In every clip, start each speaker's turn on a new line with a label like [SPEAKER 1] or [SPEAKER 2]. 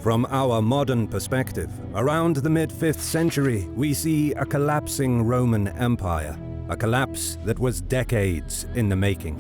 [SPEAKER 1] From our modern perspective, around the mid-5th century, we see a collapsing Roman Empire, a collapse that was decades in the making.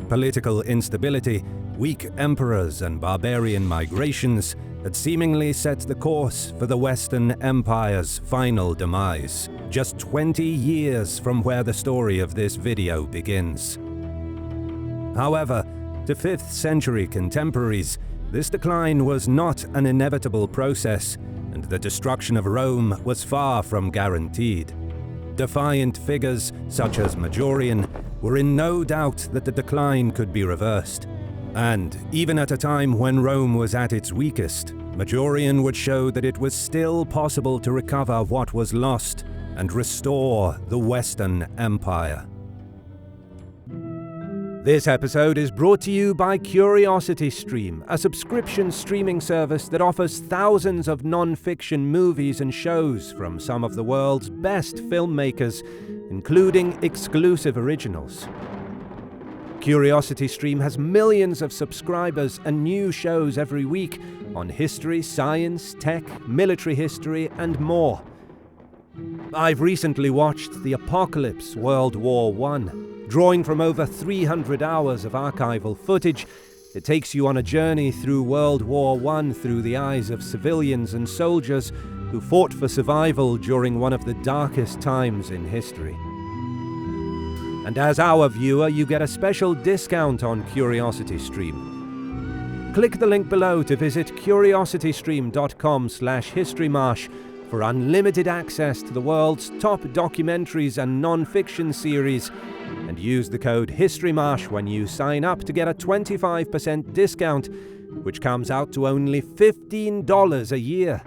[SPEAKER 1] Political instability, weak emperors, and barbarian migrations had seemingly set the course for the Western Empire's final demise, just 20 years from where the story of this video begins. However, to 5th century contemporaries, this decline was not an inevitable process, and the destruction of Rome was far from guaranteed. Defiant figures such as Majorian were in no doubt that the decline could be reversed. And even at a time when Rome was at its weakest, Majorian would show that it was still possible to recover what was lost and restore the Western Empire. This episode is brought to you by CuriosityStream, a subscription streaming service that offers thousands of non-fiction movies and shows from some of the world's best filmmakers, including exclusive originals. CuriosityStream has millions of subscribers and new shows every week on history, science, tech, military history, and more. I've recently watched The Apocalypse World War I. Drawing from over 300 hours of archival footage, it takes you on a journey through World War I through the eyes of civilians and soldiers who fought for survival during one of the darkest times in history. And as our viewer, you get a special discount on CuriosityStream. Click the link below to visit curiositystream.com/HistoryMarche for unlimited access to the world's top documentaries and non-fiction series, and use the code HistoryMarche when you sign up to get a 25% discount, which comes out to only $15 a year.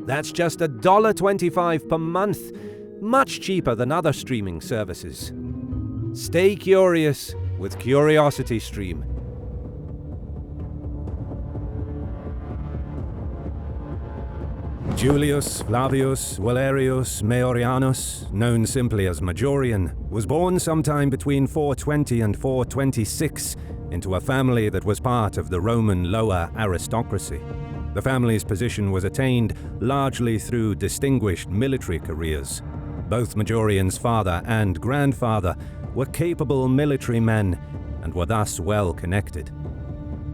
[SPEAKER 1] That's just $1.25 per month, much cheaper than other streaming services. Stay curious with CuriosityStream. Julius Flavius Valerius Majorianus, known simply as Majorian, was born sometime between 420 and 426 into a family that was part of the Roman lower aristocracy. The family's position was attained largely through distinguished military careers. Both Majorian's father and grandfather were capable military men and were thus well connected.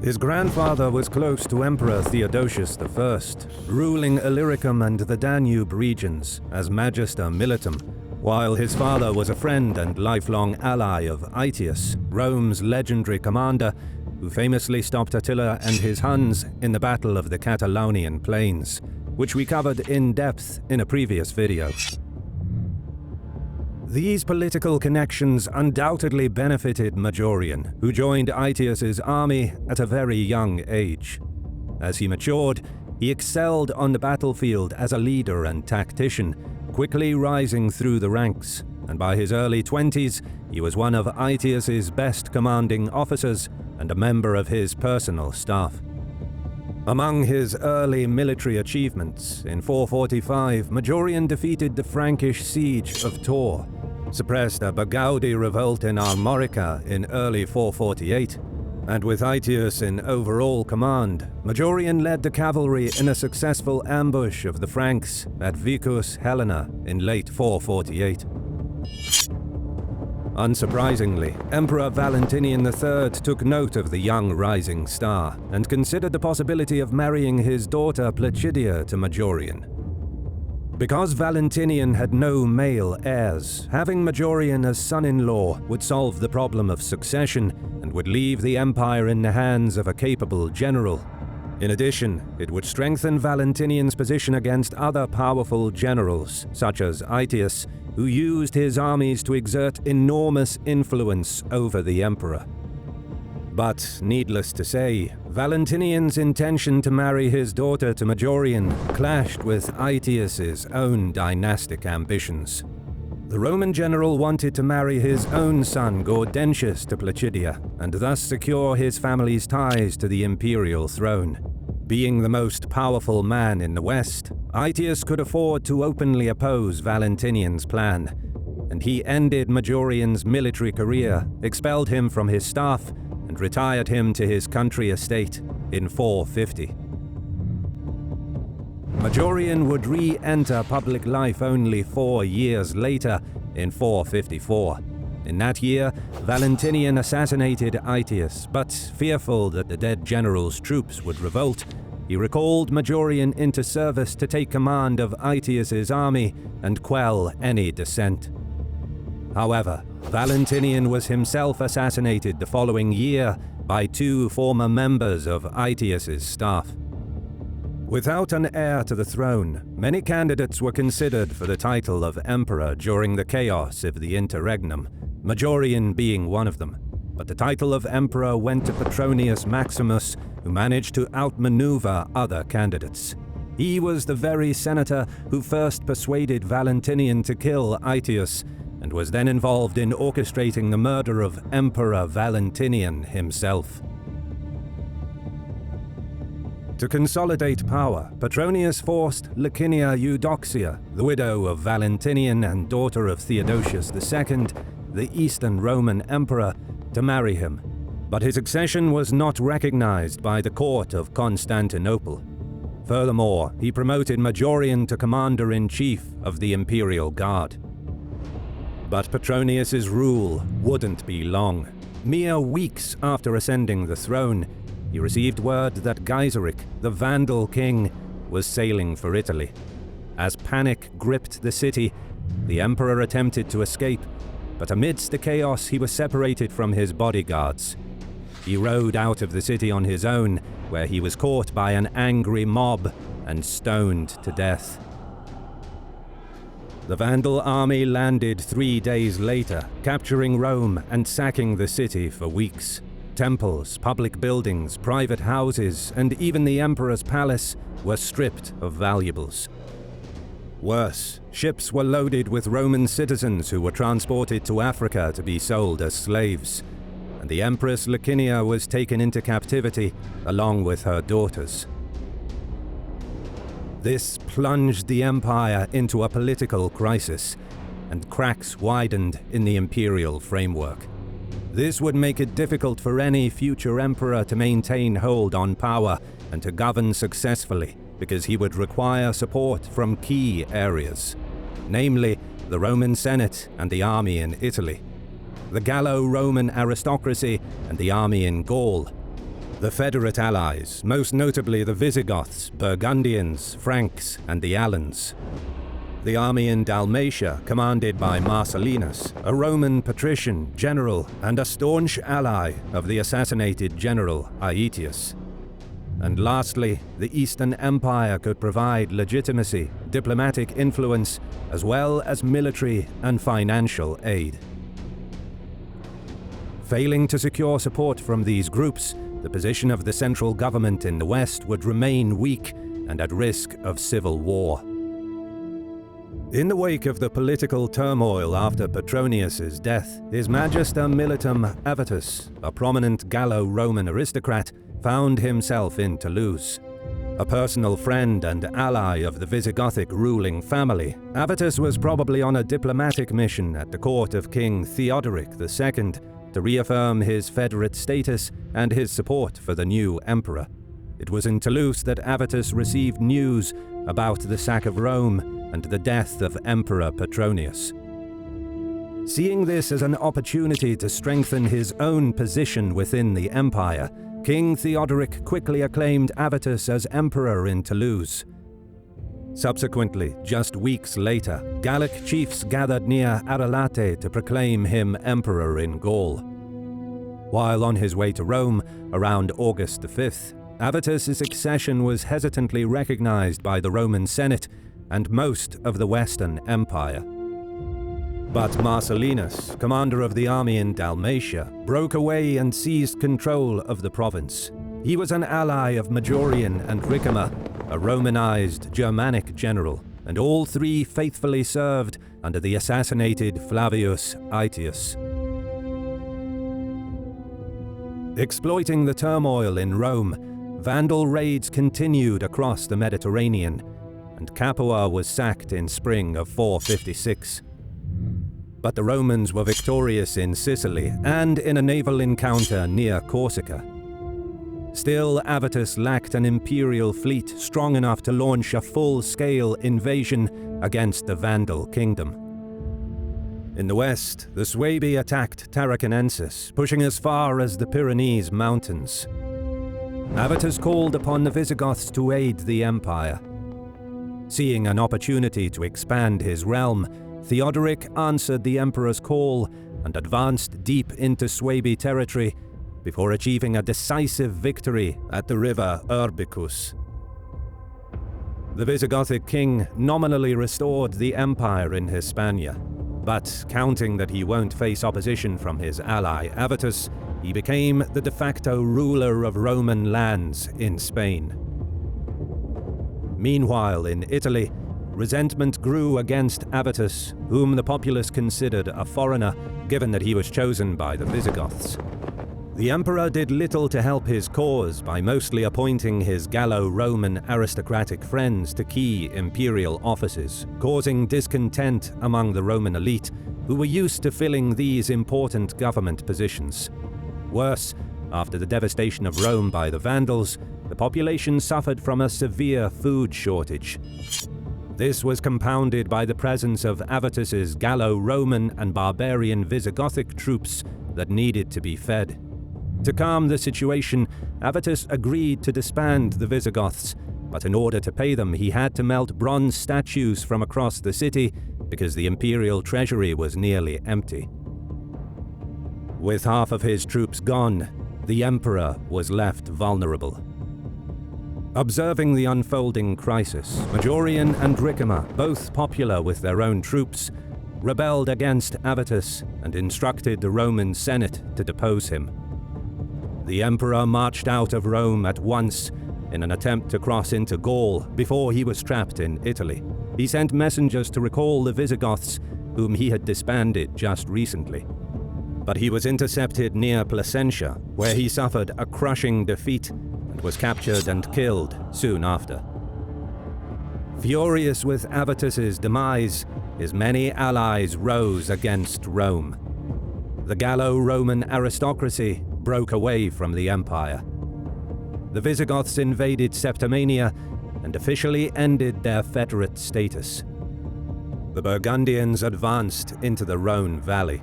[SPEAKER 1] His grandfather was close to Emperor Theodosius I, ruling Illyricum and the Danube regions as Magister Militum, while his father was a friend and lifelong ally of Avitus, Rome's legendary commander, who famously stopped Attila and his Huns in the Battle of the Catalaunian Plains, which we covered in depth in a previous video. These political connections undoubtedly benefited Majorian, who joined Aetius's army at a very young age. As he matured, he excelled on the battlefield as a leader and tactician, quickly rising through the ranks, and by his early 20s, he was one of Aetius's best commanding officers and a member of his personal staff. Among his early military achievements, in 445, Majorian defeated the Frankish siege of Tor, suppressed a Bargaudi revolt in Armorica in early 448, and with Aetius in overall command, Majorian led the cavalry in a successful ambush of the Franks at Vicus Helena in late 448. Unsurprisingly, Emperor Valentinian III took note of the young rising star and considered the possibility of marrying his daughter Placidia to Majorian. Because Valentinian had no male heirs, having Majorian as son-in-law would solve the problem of succession and would leave the empire in the hands of a capable general. In addition, it would strengthen Valentinian's position against other powerful generals, such as Aetius, who used his armies to exert enormous influence over the emperor. But, needless to say, Valentinian's intention to marry his daughter to Majorian clashed with Aetius's own dynastic ambitions. The Roman general wanted to marry his own son Gaudentius to Placidia, and thus secure his family's ties to the imperial throne. Being the most powerful man in the West, Aetius could afford to openly oppose Valentinian's plan, and he ended Majorian's military career, expelled him from his staff, and retired him to his country estate in 450. Majorian would re-enter public life only 4 years later, in 454. In that year, Valentinian assassinated Avitus, but fearful that the dead general's troops would revolt, he recalled Majorian into service to take command of Avitus's army and quell any dissent. However, Valentinian was himself assassinated the following year by 2 former members of Avitus's staff. Without an heir to the throne, many candidates were considered for the title of emperor during the chaos of the interregnum, Majorian being one of them. But the title of emperor went to Petronius Maximus, who managed to outmaneuver other candidates. He was the very senator who first persuaded Valentinian to kill Avitus, and was then involved in orchestrating the murder of Emperor Valentinian himself. To consolidate power, Petronius forced Licinia Eudoxia, the widow of Valentinian and daughter of Theodosius II, the Eastern Roman emperor, to marry him. But his accession was not recognized by the court of Constantinople. Furthermore, he promoted Majorian to commander-in-chief of the imperial guard. But Petronius's rule wouldn't be long. Mere weeks after ascending the throne, he received word that Gaiseric, the Vandal king, was sailing for Italy. As panic gripped the city, the emperor attempted to escape, but amidst the chaos he was separated from his bodyguards. He rode out of the city on his own, where he was caught by an angry mob and stoned to death. The Vandal army landed 3 days later, capturing Rome and sacking the city for weeks. Temples, public buildings, private houses, and even the emperor's palace were stripped of valuables. Worse, ships were loaded with Roman citizens who were transported to Africa to be sold as slaves, and the Empress Licinia was taken into captivity along with her daughters. This plunged the empire into a political crisis, and cracks widened in the imperial framework. This would make it difficult for any future emperor to maintain hold on power and to govern successfully, because he would require support from key areas, namely the Roman Senate and the army in Italy, the Gallo-Roman aristocracy and the army in Gaul, the Federate allies, most notably the Visigoths, Burgundians, Franks, and the Alans, the army in Dalmatia, commanded by Marcellinus, a Roman patrician, general, and a staunch ally of the assassinated general Aetius. And lastly, the Eastern Empire could provide legitimacy, diplomatic influence, as well as military and financial aid. Failing to secure support from these groups, the position of the central government in the West would remain weak and at risk of civil war. In the wake of the political turmoil after Petronius's death, His Magister Militum Avitus, a prominent Gallo-Roman aristocrat, found himself in Toulouse. A personal friend and ally of the Visigothic ruling family, Avitus was probably on a diplomatic mission at the court of King Theodoric II to reaffirm his federate status and his support for the new emperor. It was in Toulouse that Avitus received news about the sack of Rome and the death of Emperor Petronius. Seeing this as an opportunity to strengthen his own position within the empire, King Theodoric quickly acclaimed Avitus as emperor in Toulouse. Subsequently, just weeks later, Gallic chiefs gathered near Arelate to proclaim him emperor in Gaul. While on his way to Rome, around August 5th, Avitus's accession was hesitantly recognized by the Roman Senate and most of the Western Empire. But Marcellinus, commander of the army in Dalmatia, broke away and seized control of the province. He was an ally of Majorian and Ricimer, a Romanized Germanic general, and all three faithfully served under the assassinated Flavius Aetius. Exploiting the turmoil in Rome, Vandal raids continued across the Mediterranean, and Capua was sacked in spring of 456. But the Romans were victorious in Sicily and in a naval encounter near Corsica. Still, Avitus lacked an imperial fleet strong enough to launch a full-scale invasion against the Vandal kingdom. In the west, the Suebi attacked Tarraconensis, pushing as far as the Pyrenees Mountains. Avitus called upon the Visigoths to aid the empire. Seeing an opportunity to expand his realm, Theodoric answered the emperor's call and advanced deep into Suebi territory before achieving a decisive victory at the river Urbicus. The Visigothic king nominally restored the empire in Hispania, but counting that he won't face opposition from his ally Avitus, he became the de facto ruler of Roman lands in Spain. Meanwhile, in Italy, resentment grew against Avitus, whom the populace considered a foreigner, given that he was chosen by the Visigoths. The emperor did little to help his cause by mostly appointing his Gallo-Roman aristocratic friends to key imperial offices, causing discontent among the Roman elite, who were used to filling these important government positions. Worse, after the devastation of Rome by the Vandals, the population suffered from a severe food shortage. This was compounded by the presence of Avitus's Gallo-Roman and barbarian Visigothic troops that needed to be fed. To calm the situation, Avitus agreed to disband the Visigoths, but in order to pay them, he had to melt bronze statues from across the city because the imperial treasury was nearly empty. With half of his troops gone, the emperor was left vulnerable. Observing the unfolding crisis, Majorian and Ricimer, both popular with their own troops, rebelled against Avitus and instructed the Roman Senate to depose him. The emperor marched out of Rome at once in an attempt to cross into Gaul before he was trapped in Italy. He sent messengers to recall the Visigoths, whom he had disbanded just recently. But he was intercepted near Placentia, where he suffered a crushing defeat and was captured and killed soon after. Furious with Avitus's demise, his many allies rose against Rome. The Gallo-Roman aristocracy broke away from the empire. The Visigoths invaded Septimania and officially ended their federate status. The Burgundians advanced into the Rhone Valley.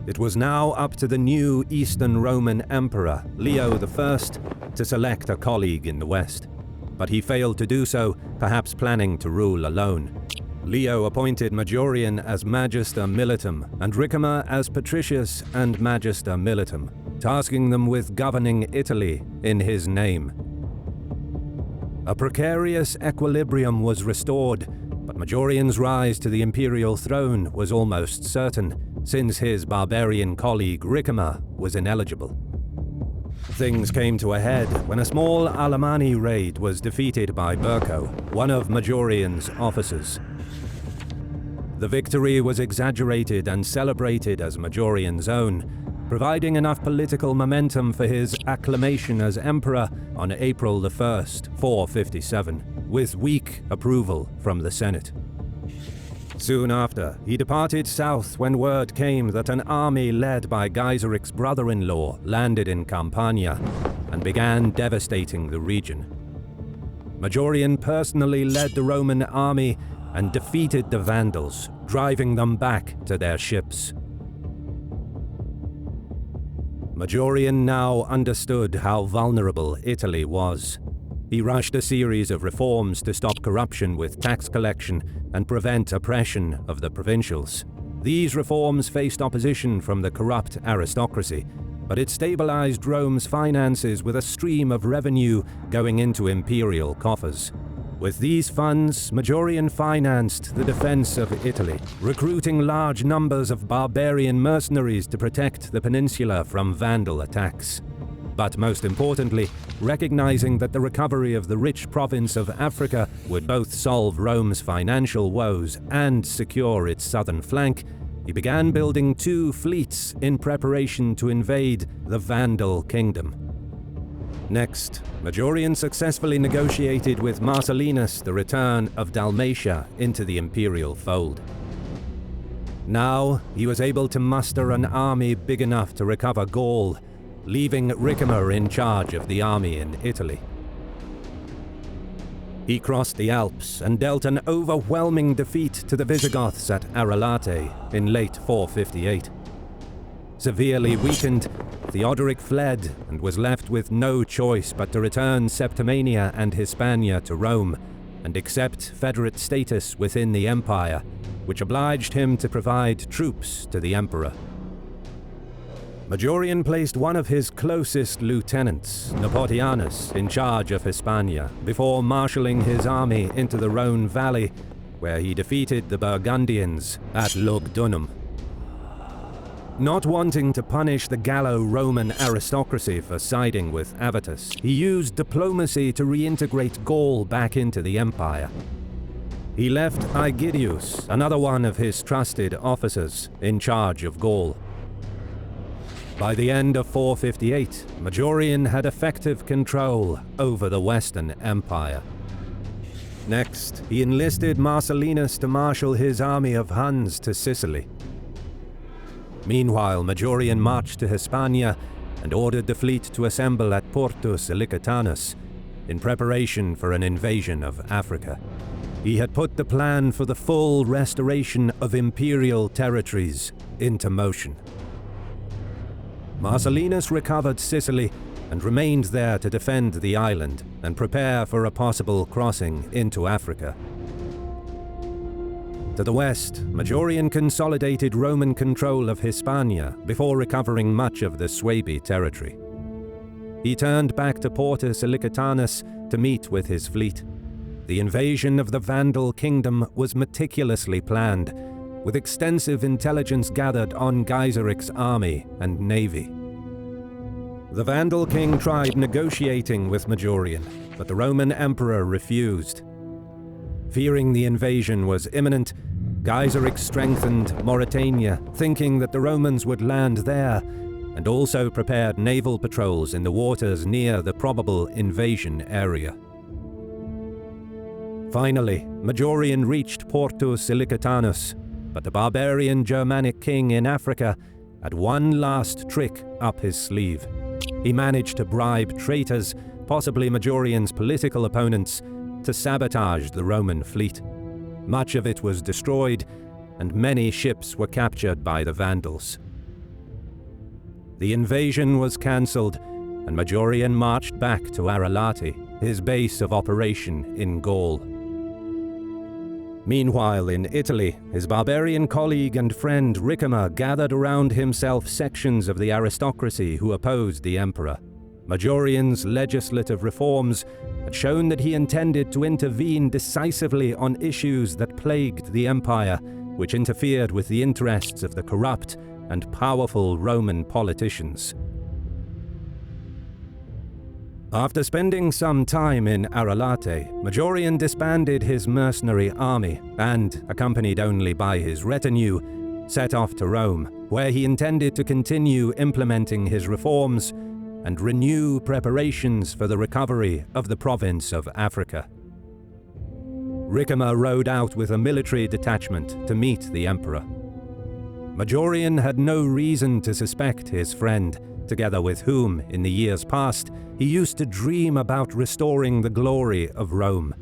[SPEAKER 1] It was now up to the new Eastern Roman Emperor, Leo I, to select a colleague in the west. But he failed to do so, perhaps planning to rule alone. Leo appointed Majorian as Magister Militum and Ricimer as Patricius and Magister Militum, tasking them with governing Italy in his name. A precarious equilibrium was restored, but Majorian's rise to the imperial throne was almost certain, since his barbarian colleague Ricimer was ineligible. Things came to a head when a small Alemanni raid was defeated by Berco, one of Majorian's officers. The victory was exaggerated and celebrated as Majorian's own, providing enough political momentum for his acclamation as emperor on April 1st, 457, with weak approval from the Senate. Soon after, he departed south when word came that an army led by Geiseric's brother-in-law landed in Campania and began devastating the region. Majorian personally led the Roman army and defeated the Vandals, driving them back to their ships. Majorian now understood how vulnerable Italy was. He rushed a series of reforms to stop corruption with tax collection and prevent oppression of the provincials. These reforms faced opposition from the corrupt aristocracy, but it stabilized Rome's finances with a stream of revenue going into imperial coffers. With these funds, Majorian financed the defense of Italy, recruiting large numbers of barbarian mercenaries to protect the peninsula from Vandal attacks. But most importantly, recognizing that the recovery of the rich province of Africa would both solve Rome's financial woes and secure its southern flank, he began building 2 fleets in preparation to invade the Vandal kingdom. Next, Majorian successfully negotiated with Marcellinus the return of Dalmatia into the imperial fold. Now, he was able to muster an army big enough to recover Gaul, leaving Ricimer in charge of the army in Italy. He crossed the Alps and dealt an overwhelming defeat to the Visigoths at Arelate in late 458. Severely weakened, Theodoric fled and was left with no choice but to return Septimania and Hispania to Rome and accept federate status within the empire, which obliged him to provide troops to the emperor. Majorian placed one of his closest lieutenants, Janus, in charge of Hispania before marshalling his army into the Rhone Valley, where he defeated the Burgundians at Lugdunum. Not wanting to punish the Gallo-Roman aristocracy for siding with Avitus, he used diplomacy to reintegrate Gaul back into the empire. He left Aegidius, another one of his trusted officers, in charge of Gaul. By the end of 458, Majorian had effective control over the Western Empire. Next, he enlisted Marcellinus to marshal his army of Huns to Sicily. Meanwhile, Majorian marched to Hispania and ordered the fleet to assemble at Portus Ilicatanus in preparation for an invasion of Africa. He had put the plan for the full restoration of imperial territories into motion. Marcellinus recovered Sicily and remained there to defend the island and prepare for a possible crossing into Africa. To the west, Majorian consolidated Roman control of Hispania before recovering much of the Suebi territory. He turned back to Portus Ilicatanus to meet with his fleet. The invasion of the Vandal kingdom was meticulously planned, with extensive intelligence gathered on Geiseric's army and navy. The Vandal king tried negotiating with Majorian, but the Roman emperor refused. Fearing the invasion was imminent, Gaiseric strengthened Mauritania, thinking that the Romans would land there, and also prepared naval patrols in the waters near the probable invasion area. Finally, Majorian reached Portus Ilicatanus, but the barbarian Germanic king in Africa had one last trick up his sleeve. He managed to bribe traitors, possibly Majorian's political opponents, to sabotage the Roman fleet. Much of it was destroyed, and many ships were captured by the Vandals. The invasion was cancelled, and Majorian marched back to Arelate, his base of operation in Gaul. Meanwhile, in Italy, his barbarian colleague and friend Ricimer gathered around himself sections of the aristocracy who opposed the emperor. Majorian's legislative reforms had shown that he intended to intervene decisively on issues that plagued the empire, which interfered with the interests of the corrupt and powerful Roman politicians. After spending some time in Arelate, Majorian disbanded his mercenary army and, accompanied only by his retinue, set off to Rome, where he intended to continue implementing his reforms and renew preparations for the recovery of the province of Africa. Ricimer rode out with a military detachment to meet the emperor. Majorian had no reason to suspect his friend, together with whom, in the years past, he used to dream about restoring the glory of Rome.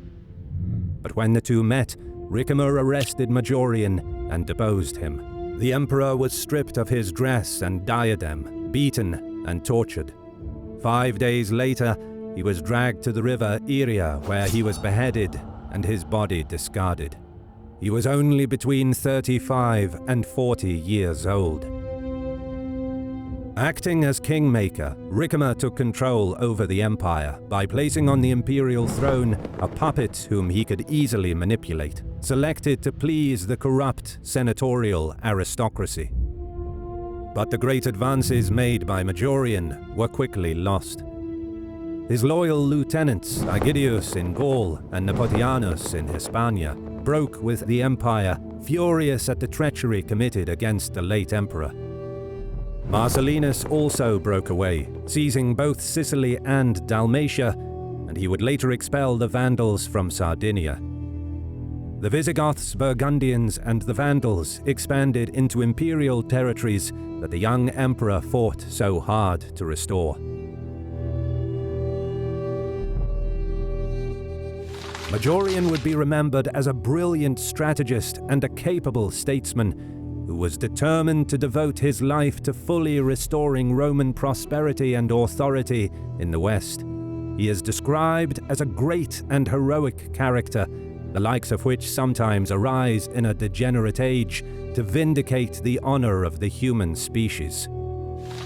[SPEAKER 1] But when the two met, Ricimer arrested Majorian and deposed him. The emperor was stripped of his dress and diadem, beaten and tortured. 5 days later, he was dragged to the river Iria, where he was beheaded and his body discarded. He was only between 35 and 40 years old. Acting as kingmaker, Ricimer took control over the empire by placing on the imperial throne a puppet whom he could easily manipulate, selected to please the corrupt senatorial aristocracy. But the great advances made by Majorian were quickly lost. His loyal lieutenants, Aegidius in Gaul and Nepotianus in Hispania, broke with the empire, furious at the treachery committed against the late emperor. Marcellinus also broke away, seizing both Sicily and Dalmatia, and he would later expel the Vandals from Sardinia. The Visigoths, Burgundians, and the Vandals expanded into imperial territories that the young emperor fought so hard to restore. Majorian would be remembered as a brilliant strategist and a capable statesman who was determined to devote his life to fully restoring Roman prosperity and authority in the West. He is described as a great and heroic character, the likes of which sometimes arise in a degenerate age to vindicate the honor of the human species.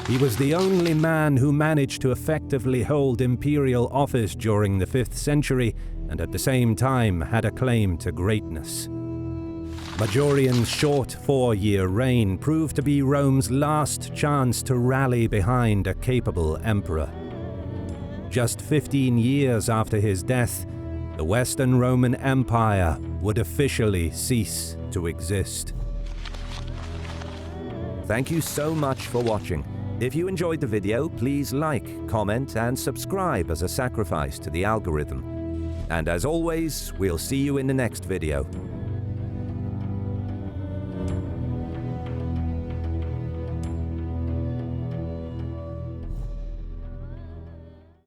[SPEAKER 1] He was the only man who managed to effectively hold imperial office during the 5th century and at the same time had a claim to greatness. Majorian's short 4-year reign proved to be Rome's last chance to rally behind a capable emperor. Just 15 years after his death, the Western Roman Empire would officially cease to exist. Thank you so much for watching. If you enjoyed the video, please like, comment, and subscribe as a sacrifice to the algorithm. And as always, we'll see you in the next video.